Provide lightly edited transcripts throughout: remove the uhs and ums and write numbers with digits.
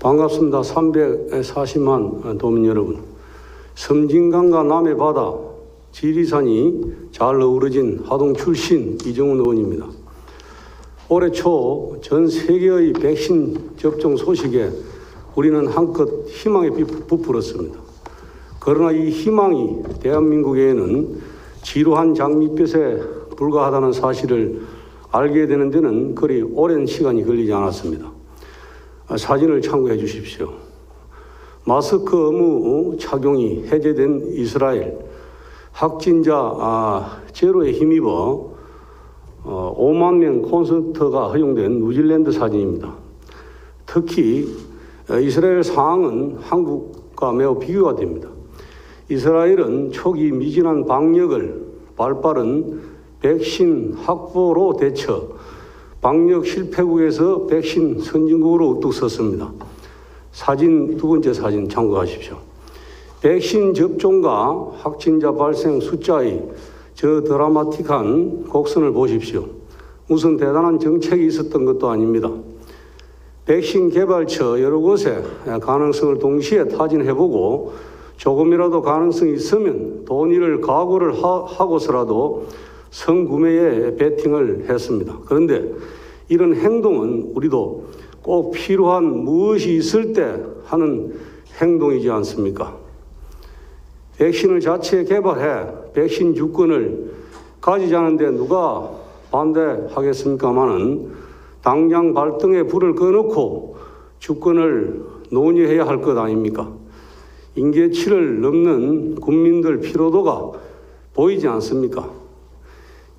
반갑습니다. 340만 도민 여러분. 섬진강과 남해 바다, 지리산이 잘 어우러진 하동 출신 이정훈 의원입니다. 올해 초 전 세계의 백신 접종 소식에 우리는 한껏 희망에 부풀었습니다. 그러나 이 희망이 대한민국에는 지루한 장밋빛에 불과하다는 사실을 알게 되는 데는 그리 오랜 시간이 걸리지 않았습니다. 사진을 참고해 주십시오. 마스크 의무 착용이 해제된 이스라엘, 확진자 제로에 힘입어 5만 명 콘서트가 허용된 뉴질랜드 사진입니다. 특히 이스라엘 상황은 한국과 매우 비교가 됩니다. 이스라엘은 초기 미진한 방역을 발빠른 백신 확보로 대처, 방역 실패국에서 백신 선진국으로 우뚝 섰습니다. 사진, 두 번째 사진 참고하십시오. 백신 접종과 확진자 발생 숫자의 저 드라마틱한 곡선을 보십시오. 무슨 대단한 정책이 있었던 것도 아닙니다. 백신 개발처 여러 곳에 가능성을 동시에 타진해보고 조금이라도 가능성이 있으면 돈을 각오를 하고서라도 성구매에 베팅을 했습니다. 그런데 이런 행동은 우리도 꼭 필요한 무엇이 있을 때 하는 행동이지 않습니까? 백신을 자체 개발해 백신 주권을 가지자는데 누가 반대하겠습니까마는 당장 발등에 불을 꺼놓고 주권을 논의해야 할 것 아닙니까? 임계치를 넘는 국민들 피로도가 보이지 않습니까?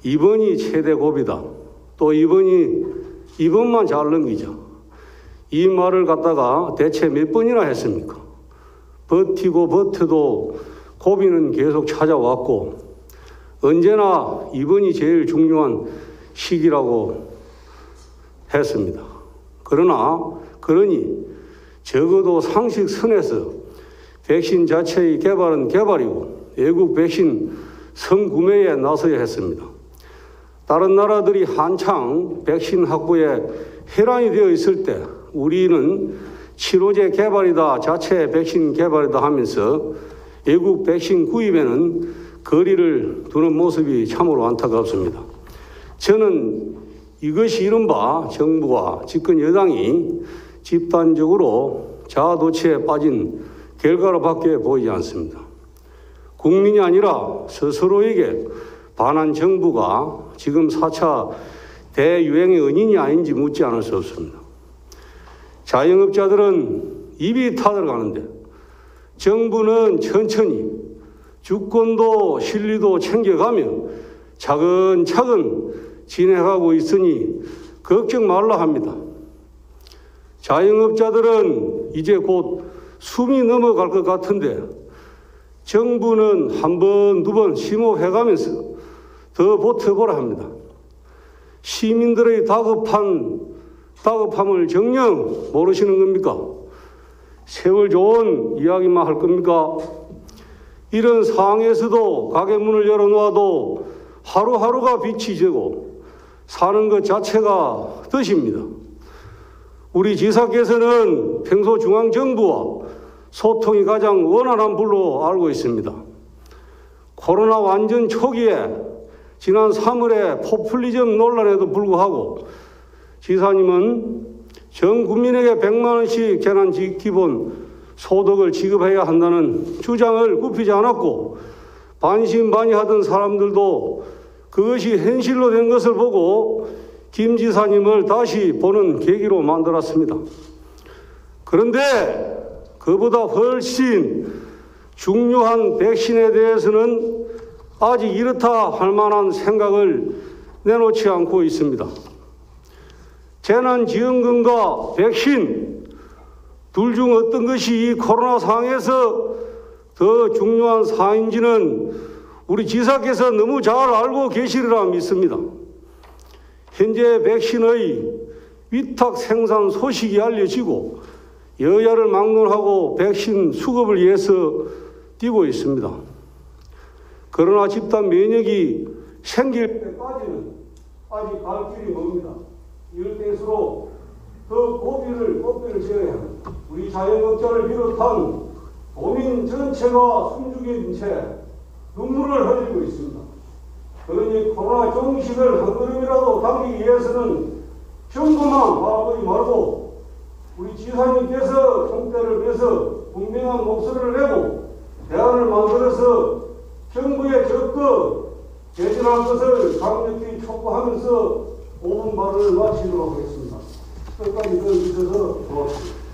이번이 최대 고비다. 또 이번만 잘 넘기자. 이 말을 갖다가 대체 몇 번이나 했습니까? 버티고 버텨도 고비는 계속 찾아왔고 언제나 이번이 제일 중요한 시기라고 했습니다. 그러니 적어도 상식선에서 백신 자체의 개발은 개발이고 외국 백신 선구매에 나서야 했습니다. 다른 나라들이 한창 백신 확보에 혈안이 되어 있을 때 우리는 치료제 개발이다, 자체 백신 개발이다 하면서 외국 백신 구입에는 거리를 두는 모습이 참으로 안타깝습니다. 저는 이것이 이른바 정부와 집권 여당이 집단적으로 자아도취에 빠진 결과로밖에 보이지 않습니다. 국민이 아니라 스스로에게 반한 정부가 지금 4차 대유행의 은인이 아닌지 묻지 않을 수 없습니다. 자영업자들은 입이 타들어가는데 정부는 천천히 주권도 실리도 챙겨가며 차근차근 진행하고 있으니 걱정 말라 합니다. 자영업자들은 이제 곧 숨이 넘어갈 것 같은데 정부는 한 번, 두 번 심호해가면서 더 버텨보라 합니다. 시민들의 다급함을 정녕 모르시는 겁니까? 세월 좋은 이야기만 할 겁니까? 이런 상황에서도 가게 문을 열어놓아도 하루하루가 빛이 지고 사는 것 자체가 뜻입니다. 우리 지사께서는 평소 중앙정부와 소통이 가장 원활한 불로 알고 있습니다. 코로나 완전 초기에 지난 3월에 포퓰리즘 논란에도 불구하고 지사님은 전 국민에게 100만 원씩 재난 기본 소득을 지급해야 한다는 주장을 굽히지 않았고 반신반의하던 사람들도 그것이 현실로 된 것을 보고 김 지사님을 다시 보는 계기로 만들었습니다. 그런데 그보다 훨씬 중요한 백신에 대해서는 아직 이렇다 할 만한 생각을 내놓지 않고 있습니다. 재난지원금과 백신 둘 중 어떤 것이 이 코로나 상황에서 더 중요한 사항인지는 우리 지사께서 너무 잘 알고 계시리라 믿습니다. 현재 백신의 위탁 생산 소식이 알려지고 여야를 막론하고 백신 수급을 위해서 뛰고 있습니다. 그러나 집단 면역이 생길 때까지는 아직 갈 길이 멉니다. 이럴 때일수록 더 고비를 지어야 합니다. 우리 자영업자를 비롯한 도민 전체가 숨죽인 채 눈물을 흘리고 있습니다. 그러니 코로나 종식을 한 걸음이라도 당기기 위해서는 정부만 바라보지 말고 우리 지사님께서 총대를 메서 분명한 목소리를 내고 대안을 만들어서 정부에 적극 개진할 것을 강력히 촉구하면서 5분 발언을 마치도록 하겠습니다. 끝까지 들어주셔서 고맙습니다.